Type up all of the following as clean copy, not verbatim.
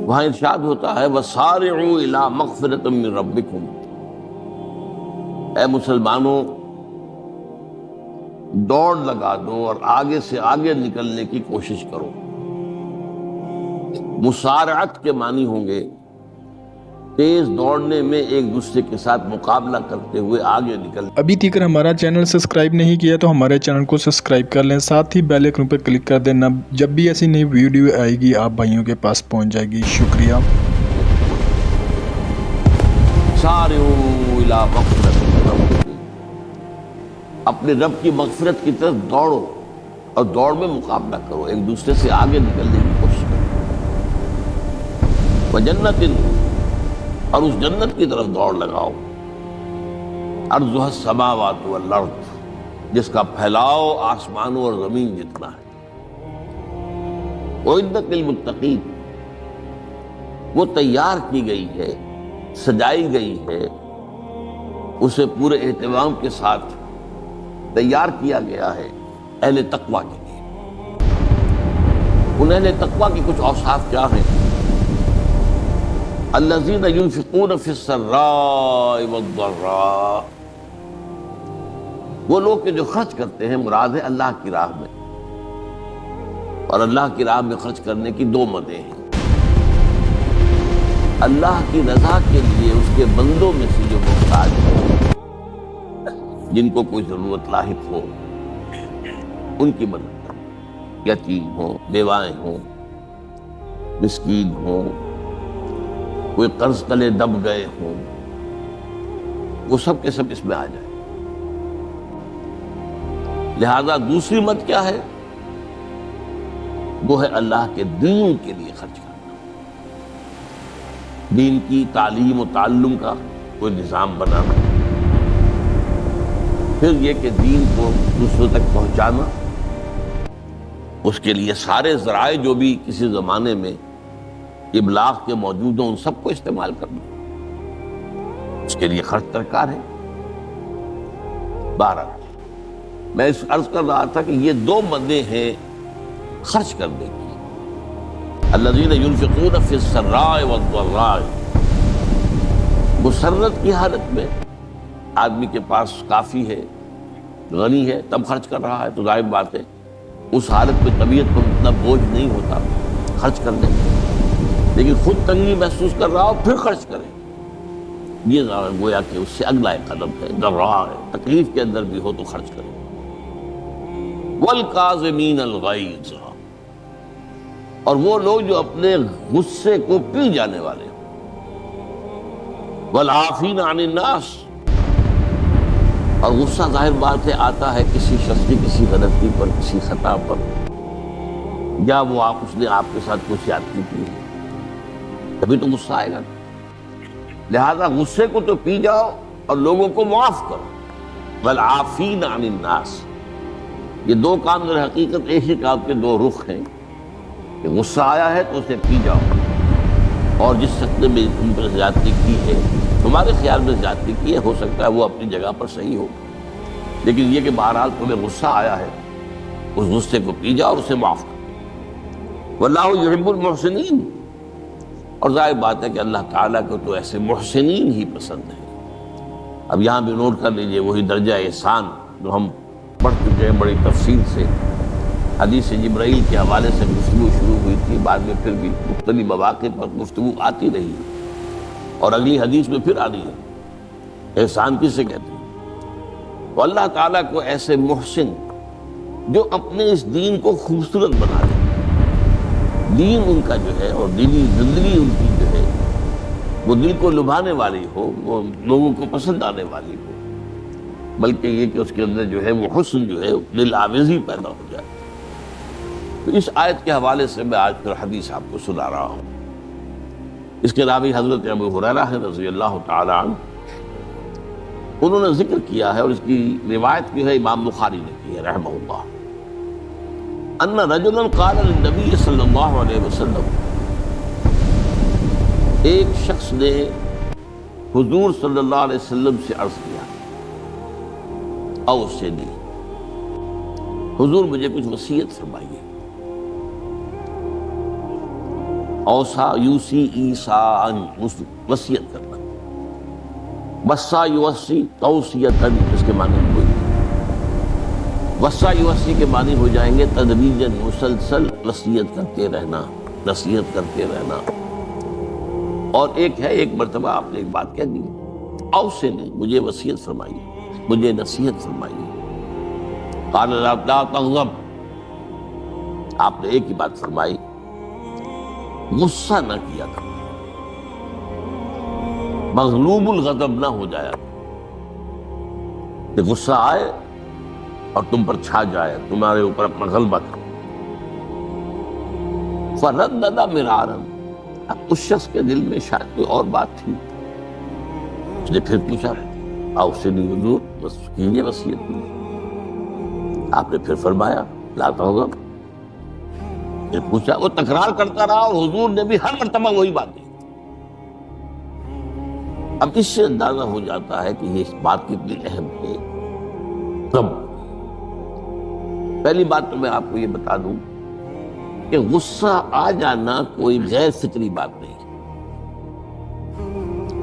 وہاں ارشاد ہوتا ہے وَسَارِعُوا إِلَىٰ مَغْفِرَةٍ مِّن رَبِّكُمْ، اے مسلمانوں دوڑ لگا دو اور آگے سے آگے نکلنے کی کوشش کرو۔ مسارعت کے معنی ہوں گے تیز دوڑنے میں ایک دوسرے کے ساتھ مقابلہ کرتے ہوئے آگے نکل۔ ابھی تک ہمارا چینل سبسکرائب نہیں کیا تو ہمارے چینل کو سبسکرائب کر لیں، ساتھ ہی بیل آئکن پر کلک کر دینا، جب بھی ایسی نئی ویڈیو آئے گی آپ بھائیوں کے پاس پہنچ جائے گی۔ شکریہ۔ سارعوا الی مغفرۃ من ربکم، اپنے رب کی مغفرت کی طرف دوڑو اور دوڑ میں مقابلہ کرو، ایک دوسرے سے آگے نکلنے کی کوشش کرو۔ وجنت، اور اس جنت کی طرف دوڑ لگاؤ، عرضها السماوات والارض، جس کا پھیلاؤ آسمانوں اور زمین جتنا ہے۔ وعدت للمتقین، وہ تیار کی گئی ہے، سجائی گئی ہے، اسے پورے اہتمام کے ساتھ تیار کیا گیا ہے اہل تقویٰ کے لیے۔ ان اہل تقویٰ کی کچھ اوصاف کیا ہیں؟ الذین ينفقون فی السراء والضراء، وہ لوگ کہ جو خرچ کرتے ہیں، مراد ہے اللہ کی راہ میں، اور اللہ کی راہ میں خرچ کرنے کی دو مدیں ہیں۔ اللہ کی رضا کے لیے اس کے بندوں میں سے جو محتاج ہیں، جن کو کوئی ضرورت لاحق ہو، ان کی مدد کریں، یتیم ہوں، بیوائیں ہوں، مسکین ہوں، کوئی قرض تلے دب گئے ہوں، وہ سب کے سب اس میں آ جائیں۔ لہذا دوسری مت کیا ہے؟ وہ ہے اللہ کے دین کے لیے خرچ کرنا، دین کی تعلیم و تعلم کا کوئی نظام بنانا، پھر یہ کہ دین کو دوسروں تک پہنچانا، اس کے لیے سارے ذرائع جو بھی کسی زمانے میں ابلاغ کے موجود ہوں ان سب کو استعمال کرنا، اس کے لیے خرچ درکار ہے۔ بہرحال میں اس عرض کر رہا تھا کہ یہ دو مدیں ہیں خرچ کرنے کی۔ الذین ينفقون فی السراء والضراء، مسرت کی حالت میں آدمی کے پاس کافی ہے، غنی ہے، تب خرچ کر رہا ہے تو ظاہر بات ہے اس حالت میں طبیعت کو اتنا بوجھ نہیں ہوتا خرچ کرنے میں، لیکن خود تنگی محسوس کر رہا ہو پھر خرچ کرے، یہ گویا کہ اس سے اگلا ایک قدم ہے، ضراء ہے، تکلیف کے اندر بھی ہو تو خرچ کرے۔ والکاظمین الغیظ، اور وہ لوگ جو اپنے غصے کو پی جانے والے ہیں۔ والعافین عن الناس، اور غصہ ظاہر بات ہے آتا ہے کسی شخص کی کسی غلطی پر، کسی خطا پر، یا وہ اس نے آپ کے ساتھ کچھ زیادتی کی ہے، تبھی تو غصہ آئے گا۔ لہذا غصے کو تو پی جاؤ اور لوگوں کو معاف کرو۔ والعافین عن الناس، یہ دو کام در حقیقت ایک ہی کام کے دو رخ ہیں، کہ غصہ آیا ہے تو اسے پی جاؤ، اور جس شخص نے تم پر زیادتی کی ہے، تمہارے خیال میں زیادتی کی ہے، ہو سکتا ہے وہ اپنی جگہ پر صحیح ہو، لیکن یہ کہ بہرحال تمہیں غصہ آیا ہے، اس غصے کو پی جاؤ اور اسے معاف کرو۔ واللہ یحب المحسنین، اور ظاہر بات ہے کہ اللہ تعالیٰ کو تو ایسے محسنین ہی پسند ہے۔ اب یہاں بھی نوٹ کر لیجئے وہی درجہ احسان جو ہم پڑھ چکے ہیں بڑی تفصیل سے، حدیث جبرائیل کے حوالے سے گفتگو شروع ہوئی تھی، بعد میں پھر بھی مختلف مواقع پر گفتگو آتی رہی اور اگلی حدیث میں پھر آ رہی ہے۔ احسان کسے کہتے ہیں؟ تو اللہ تعالیٰ کو ایسے محسن جو اپنے اس دین کو خوبصورت بنا دے، دین ان کا جو ہے اور دینی زندگی ان کی جو ہے وہ دل کو لبھانے والی ہو، وہ لوگوں کو پسند آنے والی ہو، بلکہ یہ کہ اس کے اندر جو ہے وہ حسن جو ہے دل آویزی پیدا ہو جائے۔ تو اس آیت کے حوالے سے میں آج پھر حدیث آپ کو سنا رہا ہوں۔ اس کے راوی حضرت ابو ہریرہ ہے رضی اللہ تعالی عنہ، انہوں نے ذکر کیا ہے اور اس کی روایت کی ہے امام بخاری نے کی ہے رحمہ اللہ، ان رجلا قال للنبی صلی اللہ علیہ وسلم، ایک شخص نے حضور صلی اللہ علیہ وسلم سے عرض کیا، اوصنی، حضور مجھے کچھ وصیت فرمائیے۔ اوصا یوسی ایسان، وصیت کرنا، وصا یوصی توصیتاً، اس کے معنی کوئی نہیں۔ وصا یوصی کے معنی ہو جائیں گے تدریجاً، مسلسل وصیت کرتے رہنا، نصیحت کرتے رہنا۔ اور ایک ہے، ایک مرتبہ آپ نے ایک بات کہہ دی، اوصے نے مجھے وصیت فرمائی، مجھے نصیحت فرمائی، قال لا تغضب، آپ نے ایک ہی بات فرمائی، غصہ نہ کیا کرو، مغلوب الغضب نہ ہو جایا کہ غصہ آئے اور تم پر چھا جائے، تمہارے اوپر اپنا غلبہ کرو۔ فردد مرارا، اب اس شخص کے دل میں شاید کوئی اور بات تھی، اس نے پھر پوچھا، اوصنی حضور، بس کیجیے وصیت کی۔ آپ نے پھر فرمایا لا تغضب، پھر پوچھا، وہ تکرار کرتا رہا اور حضور نے بھی ہر مرتبہ وہی بات دی۔ اب اس سے اندازہ ہو جاتا ہے کہ یہ بات کتنی اہم ہے۔ تب پہلی بات تو میں آپ کو یہ بتا دوں کہ غصہ آ جانا کوئی غیر فطری بات نہیں،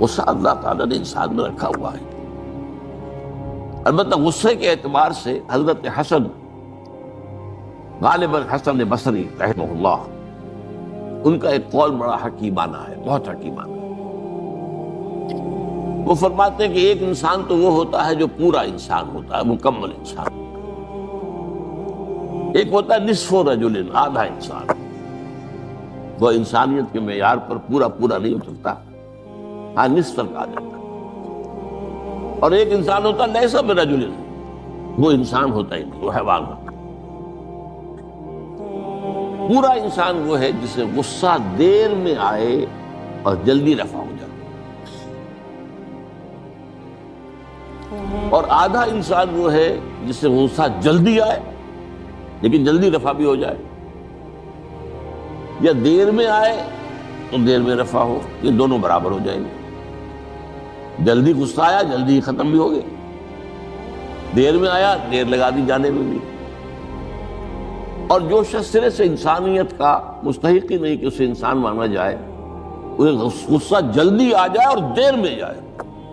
غصہ اللہ تعالیٰ نے انسان میں رکھا ہوا ہے۔ البتہ غصے کے اعتبار سے حضرت حسن، غالباً حسن بصری رحمہ اللہ، ان کا ایک قول بڑا حکیمانہ ہے، بہت حکیمانہ۔ وہ فرماتے ہیں کہ ایک انسان تو وہ ہوتا ہے جو پورا انسان ہوتا ہے، مکمل انسان، ایک ہوتا ہے نصف رجل، آدھا انسان، وہ انسانیت کے معیار پر پورا نہیں ہو سکتا، ہاں نصف تک آ جاتا ہے۔ اور ایک انسان ہوتا ہے لیسا برجل، وہ انسان ہوتا ہی نہیں، وہ حیوان ہوتا ہے۔ پورا انسان وہ ہے جسے غصہ دیر میں آئے اور جلدی رفع ہو جائے، اور آدھا انسان وہ ہے جسے غصہ جلدی آئے لیکن جلدی رفع بھی ہو جائے، یا دیر میں آئے تو دیر میں رفع ہو، یہ دونوں برابر ہو جائیں گے۔ جلدی غصہ آیا جلدی ختم بھی ہو گئے، دیر میں آیا دیر لگا دی جانے میں بھی۔ اور جو شخص سرے سے انسانیت کا مستحق ہی نہیں کہ اسے انسان مانا جائے، اسے غصہ جلدی آ جائے اور دیر میں جائے،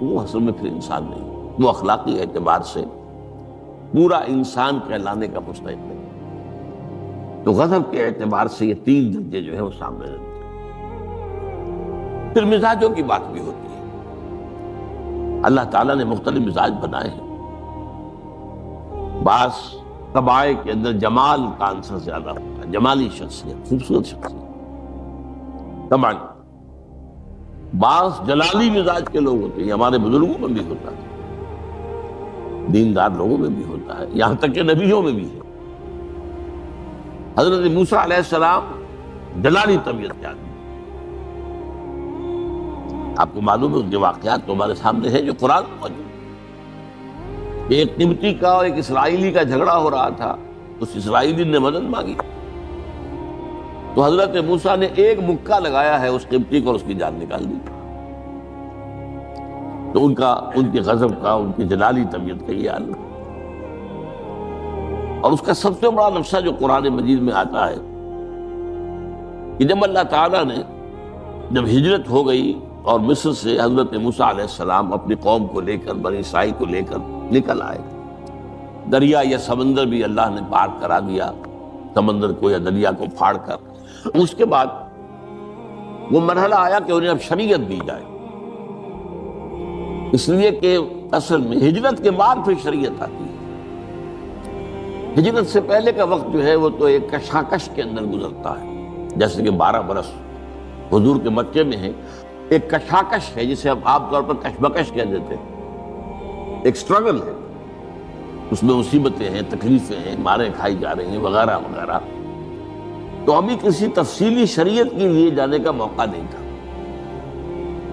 وہ اصل میں پھر انسان نہیں، وہ اخلاقی اعتبار سے پورا انسان کہلانے کا مستحق نہیں۔ تو غضب کے اعتبار سے یہ تین درجے جو ہے وہ سامنے رہتے ہیں۔ پھر مزاجوں کی بات بھی ہوتی ہے، اللہ تعالیٰ نے مختلف مزاج بنائے ہیں۔ بعض طبائع کے اندر جمال کا عنصر زیادہ ہوتا ہے، جمالی شخصیت، خوبصورت شخصیت طبعاً۔ بعض جلالی مزاج کے لوگ ہوتے ہیں، ہمارے بزرگوں میں بھی ہوتا ہے، دیندار لوگوں میں بھی ہوتا ہے، یہاں تک کہ نبیوں میں بھی ہے۔ حضرت موسیٰ علیہ السلام جلالی طبیعت کے آدمی، آپ کو معلوم ہے اس کے واقعات تو ہمارے سامنے ہیں جو قرآن میں موجود ہے۔ ایک قبطی کا اور ایک اسرائیلی کا جھگڑا ہو رہا تھا، اس اسرائیلی نے مدد مانگی تو حضرت موسیٰ نے ایک مکہ لگایا ہے اس قبطی کو اور اس کی جان نکال دی۔ تو ان کے غضب کا، ان کی جلالی طبیعت کا یہ حال ہے۔ اور اس کا سب سے بڑا نقشہ جو قرآن مجید میں آتا ہے کہ جب اللہ تعالیٰ نے جب ہجرت ہو گئی اور مصر سے حضرت موسیٰ علیہ السلام اپنی قوم کو لے کر، بنی اسرائیل کو لے کر نکل آئے، دریا یا سمندر بھی اللہ نے پار کرا دیا، سمندر کو یا دریا کو پھاڑ کر۔ اس کے بعد وہ مرحلہ آیا کہ انہیں اب شریعت دی جائے، اس لیے کہ اصل میں ہجرت کے بعد پھر شریعت آتی ہے۔ ہجرت سے پہلے کا وقت جو ہے وہ تو ایک کشاکش کے اندر گزرتا ہے، جیسے کہ 12 برس حضور کے مکے میں ہے، ایک کشاکش ہے جسے ہم عام طور پر کشمکش کہہ دیتے ہیں، ایک سٹرگل ہے، اس میں مصیبتیں ہیں، تکلیفیں ہیں، ماریں کھائی جا رہی ہیں وغیرہ وغیرہ۔ تو ابھی کسی تفصیلی شریعت کے لیے جانے کا موقع نہیں تھا۔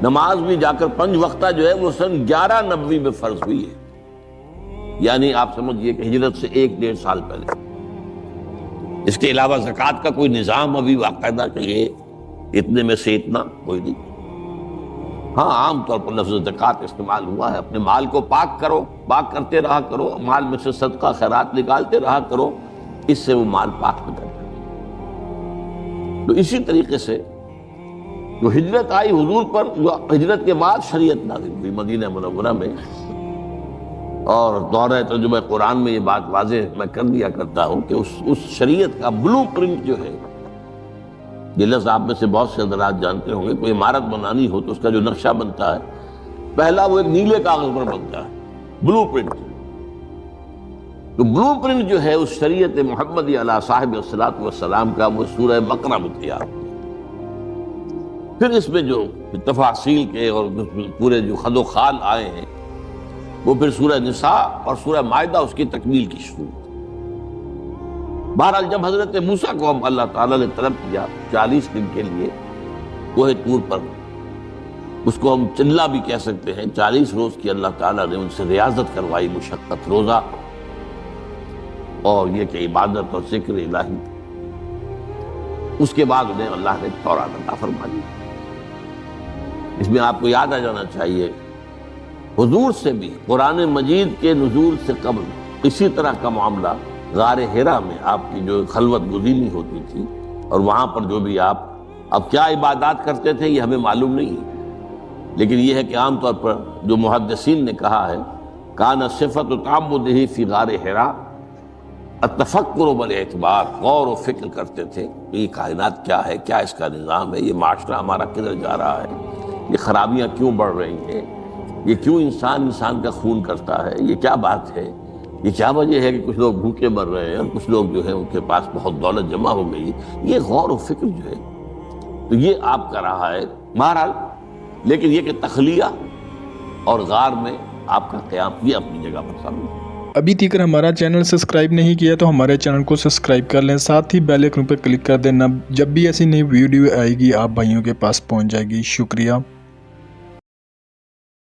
نماز بھی جا کر 5 وقتہ جو ہے وہ سن 1190 میں فرض ہوئی ہے، یعنی آپ سمجھئے کہ ہجرت سے 1-1.5 سال پہلے۔ اس کے علاوہ زکوٰۃ کا کوئی نظام ابھی باقاعدہ کہ یہ اتنے میں سے اتنا کوئی نہیں۔ ہاں عام طور پر لفظ زکوٰۃ استعمال ہوا ہے، اپنے مال کو پاک کرو، پاک کرتے رہا کرو، مال میں سے صدقہ خیرات نکالتے رہا کرو، اس سے وہ مال پاک ہو جاتا ہے۔ تو اسی طریقے سے جو ہجرت آئی حضور پر، جو ہجرت کے بعد شریعت نازل ہوئی مدینہ منورہ میں، اور دورہ ترجمہ قرآن میں یہ بات واضح میں کر دیا کرتا ہوں کہ اس شریعت کا بلو پرنٹ جو ہے، یہ لفظ آپ میں سے بہت سے حضرات جانتے ہوں گے، کوئی عمارت بنانی ہو تو اس کا جو نقشہ بنتا ہے پہلا وہ ایک نیلے کاغذ پر بنتا ہے، بلو پرنٹ۔ تو بلو پرنٹ جو ہے اس شریعت محمدی علی صاحب الصلاۃ والسلام کا، وہ سورہ بقرہ میں تیار ہوا۔ پھر اس میں جو تفاصیل کے اور پورے جو خد و خال آئے ہیں، وہ پھر سورہ نساء اور سورہ مائدہ اس کی تکمیل کی شروع۔ بہرحال جب حضرت موسیٰ کو ہم اللہ تعالیٰ نے طلب کیا 40 دن کے لیے کوہ طور پر، اس کو ہم چلہ بھی کہہ سکتے ہیں، 40 روز کی اللہ تعالیٰ نے ان سے ریاضت کروائی، مشقت، روزہ اور یہ کہ عبادت اور ذکر الہی۔ اس کے بعد انہیں اللہ نے تورات عطا فرمائی۔ اس میں آپ کو یاد آ جانا چاہیے، حضور سے بھی قرآن مجید کے نزول سے قبل اسی طرح کا معاملہ غار حرا میں آپ کی جو خلوت گزینی ہوتی تھی، اور وہاں پر جو بھی آپ اب کیا عبادات کرتے تھے یہ ہمیں معلوم نہیں ہے، لیکن یہ ہے کہ عام طور پر جو محدثین نے کہا ہے، کان صفت تعبدہ فی غار حرا التفکر بالاعتبار، غور و فکر کرتے تھے یہ کائنات کیا ہے، کیا اس کا نظام ہے، یہ معاشرہ ہمارا کدھر جا رہا ہے، یہ خرابیاں کیوں بڑھ رہی ہیں، یہ کیوں انسان کا خون کرتا ہے، یہ کیا بات ہے، یہ کیا وجہ ہے کہ کچھ لوگ بھوکے مر رہے ہیں اور کچھ لوگ جو ہے ان کے پاس بہت دولت جمع ہو گئی۔ یہ غور و فکر جو ہے تو یہ آپ کا رہا ہے بہرحال، لیکن یہ کہ تخلیہ اور غار میں آپ کا قیام یہ اپنی جگہ پر ثابت ہے۔ ابھی تک ہمارا چینل سبسکرائب نہیں کیا تو ہمارے چینل کو سبسکرائب کر لیں، ساتھ ہی بیل آئکن پر کلک کر دینا، جب بھی ایسی نئی ویڈیو آئے گی آپ بھائیوں کے پاس پہنچ جائے گی۔ شکریہ۔